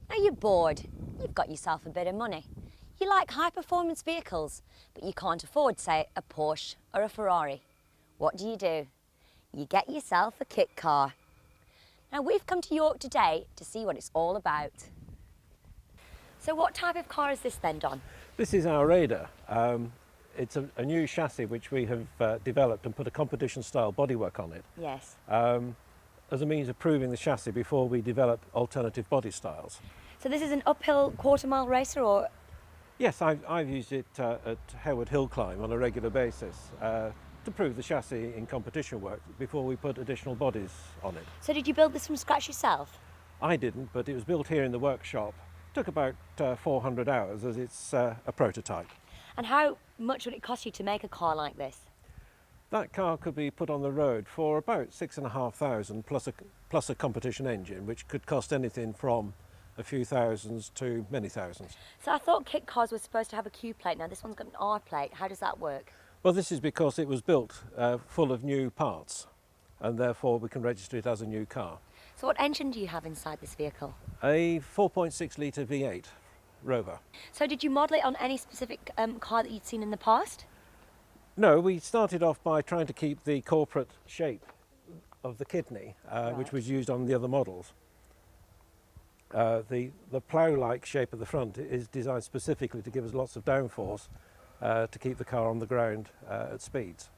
Now you're bored, you've got yourself a bit of money. You like high-performance vehicles, but you can't afford, say, a Porsche or a Ferrari. What do? You get yourself a kit car. Now we've come to York today to see what it's all about. So what type of car is this then, Don? This is our Raider. It's a new chassis which we have developed and put a competition-style bodywork on it. Yes. As a means of proving the chassis before we develop alternative body styles. So this is an uphill quarter-mile racer, or? Yes, I've used it at Howard Hill Climb on a regular basis to prove the chassis in competition work before we put additional bodies on it. So did you build this from scratch yourself? I didn't, but it was built here in the workshop. Took about 400 hours as it's a prototype. And how much would it cost you to make a car like this? That car could be put on the road for about 6,500 plus a competition engine, which could cost anything from a few thousands to many thousands. So I thought kit cars were supposed to have a Q plate. Now this one's got an R plate. How does that work? Well, this is because it was built full of new parts, and therefore we can register it as a new car. So what engine do you have inside this vehicle? A 4.6 litre V8 Rover. So did you model it on any specific car that you'd seen in the past? No, we started off by trying to keep the corporate shape of the kidney, which was used on the other models. The plough-like shape of the front is designed specifically to give us lots of downforce to keep the car on the ground at speeds.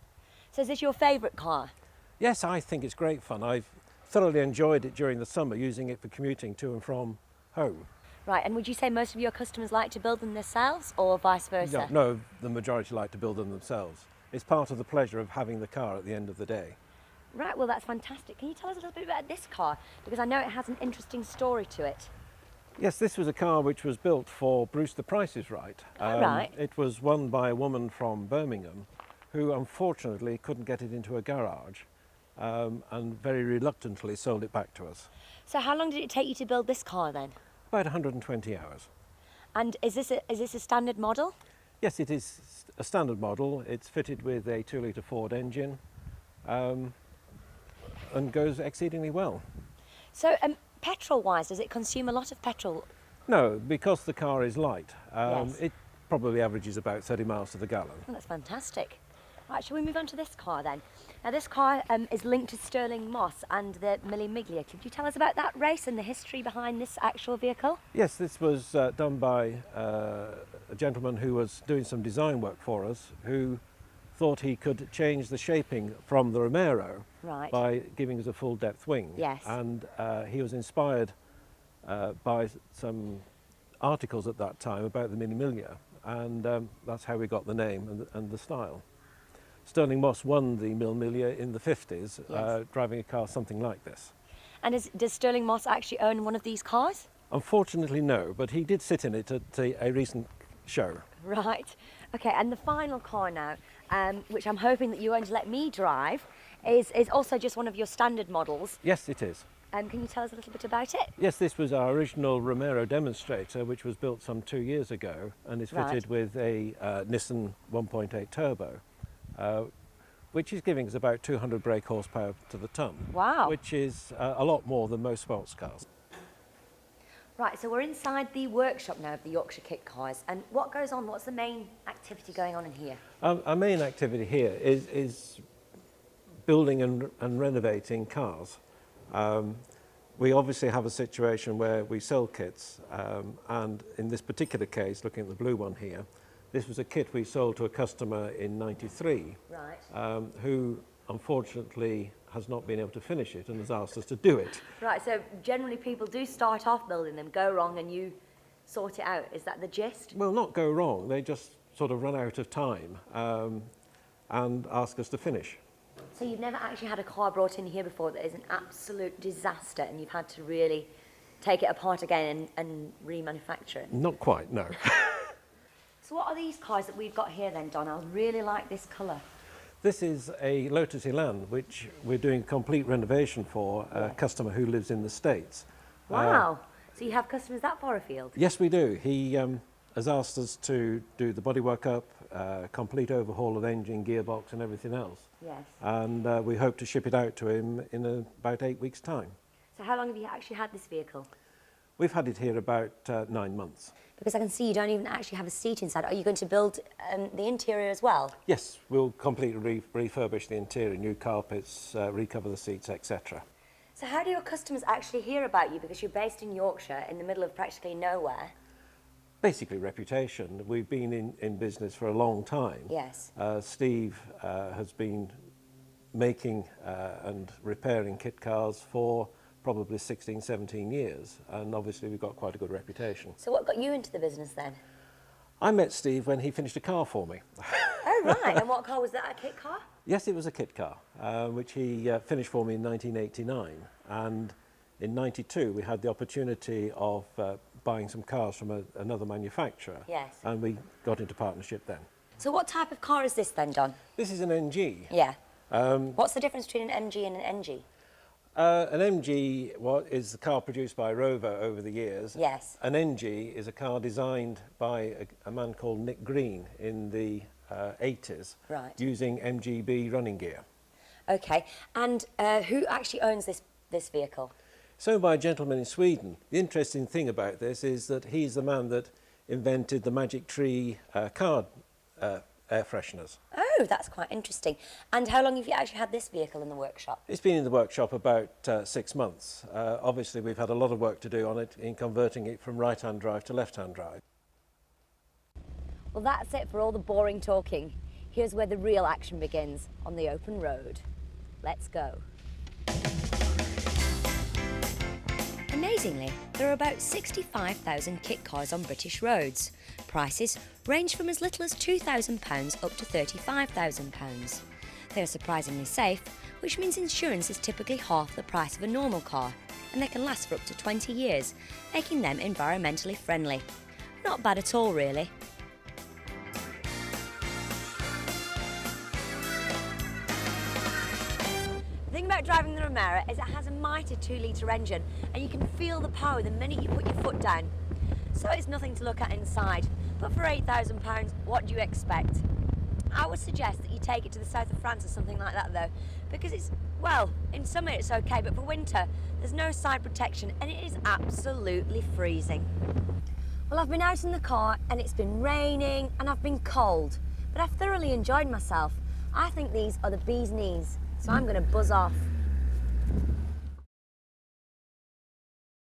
So is this your favourite car? Yes, I think it's great fun. I've thoroughly enjoyed it during the summer, using it for commuting to and from home. Right, and would you say most of your customers like to build them themselves or vice versa? No, the majority like to build them themselves. It's part of the pleasure of having the car at the end of the day. Right, well that's fantastic. Can you tell us a little bit about this car? Because I know it has an interesting story to it. Yes, this was a car which was built for Bruce the Price is Right. Right. It was won by a woman from Birmingham who unfortunately couldn't get it into a garage and very reluctantly sold it back to us. So how long did it take you to build this car then? About 120 hours. And is this a standard model? Yes, it is a standard model. It's fitted with a 2-litre Ford engine and goes exceedingly well. So petrol-wise, does it consume a lot of petrol? No, because the car is light. Yes. It probably averages about 30 miles to the gallon. Oh, that's fantastic. Right, shall we move on to this car then? Now this car is linked to Stirling Moss and the Mille Miglia. Could you tell us about that race and the history behind this actual vehicle? Yes, this was done by a gentleman who was doing some design work for us, who thought he could change the shaping from the Romero by giving us a full depth wing. Yes. And he was inspired by some articles at that time about the Mille Miglia, and that's how we got the name and the style. Stirling Moss won the Mille Miglia in the 50s, Yes. driving a car something like this. And does Stirling Moss actually own one of these cars? Unfortunately, no, but he did sit in it at a recent show. Right. Okay, and the final car now, which I'm hoping that you're going to let me drive, is also just one of your standard models. Yes, it is. Can you tell us a little bit about it? Yes, this was our original Romero demonstrator, which was built some 2 years ago and is fitted with a Nissan 1.8 turbo, which is giving us about 200 brake horsepower to the ton. Wow. Which is a lot more than most sports cars. Right, so we're inside the workshop now of the Yorkshire Kit Cars, and what goes on? What's the main activity going on in here? Our main activity here is building and renovating cars. We obviously have a situation where we sell kits, and in this particular case, looking at the blue one here, this was a kit we sold to a customer in '93, Right. who unfortunately has not been able to finish it and has asked us to do it. Right, so generally people do start off building them, go wrong, and you sort it out. Is that the gist? Well, not go wrong, they just sort of run out of time and ask us to finish. So you've never actually had a car brought in here before that is an absolute disaster and you've had to really take it apart again and remanufacture it? Not quite, no. So what are these cars that we've got here then, Don? I really like this colour. This is a Lotus Elan, which we're doing complete renovation for a customer who lives in the States. Wow. So you have customers that far afield? Yes, we do. He has asked us to do the bodywork up, complete overhaul of engine, gearbox and everything else. Yes. And we hope to ship it out to him in about 8 weeks' time. So how long have you actually had this vehicle? We've had it here about 9 months. Because I can see you don't even actually have a seat inside. Are you going to build the interior as well? Yes, we'll completely refurbish the interior, new carpets, recover the seats, etc. So how do your customers actually hear about you? Because you're based in Yorkshire, in the middle of practically nowhere. Basically reputation. We've been in business for a long time. Yes. Steve has been making and repairing kit cars for probably 16, 17 years, and obviously we've got quite a good reputation. So what got you into the business then? I met Steve when he finished a car for me. Oh right, and what car was that, a kit car? Yes, it was a kit car, which he finished for me in 1989, and in 92 we had the opportunity of buying some cars from another manufacturer. Yes. And we got into partnership then. So what type of car is this then, Don? This is an MG. Yeah. What's the difference between an MG and an NG? An MG is the car produced by Rover over the years. Yes. An NG is a car designed by a man called Nick Green in the 80s, Right. using MGB running gear. Okay, and who actually owns this vehicle? So by a gentleman in Sweden. The interesting thing about this is that he's the man that invented the Magic Tree car air fresheners. Oh, that's quite interesting. And how long have you actually had this vehicle in the workshop? It's been in the workshop about 6 months. Obviously we've had a lot of work to do on it in converting it from right-hand drive to left-hand drive. Well, that's it for all the boring talking. Here's where the real action begins, on the open road. Let's go. Amazingly, there are about 65,000 kit cars on British roads. Prices range from as little as £2,000 up to £35,000. They are surprisingly safe, which means insurance is typically half the price of a normal car, and they can last for up to 20 years, making them environmentally friendly. Not bad at all, really. The thing about driving the Romera is it has a mighty 2-litre engine, and you can feel the power the minute you put your foot down. So it's nothing to look at inside, but for £8,000, what do you expect? I would suggest that you take it to the south of France or something like that though, because it's, well, in summer it's okay, but for winter there's no side protection and it is absolutely freezing. Well, I've been out in the car and it's been raining and I've been cold, but I've thoroughly enjoyed myself. I think these are the bee's knees, so I'm going to buzz off.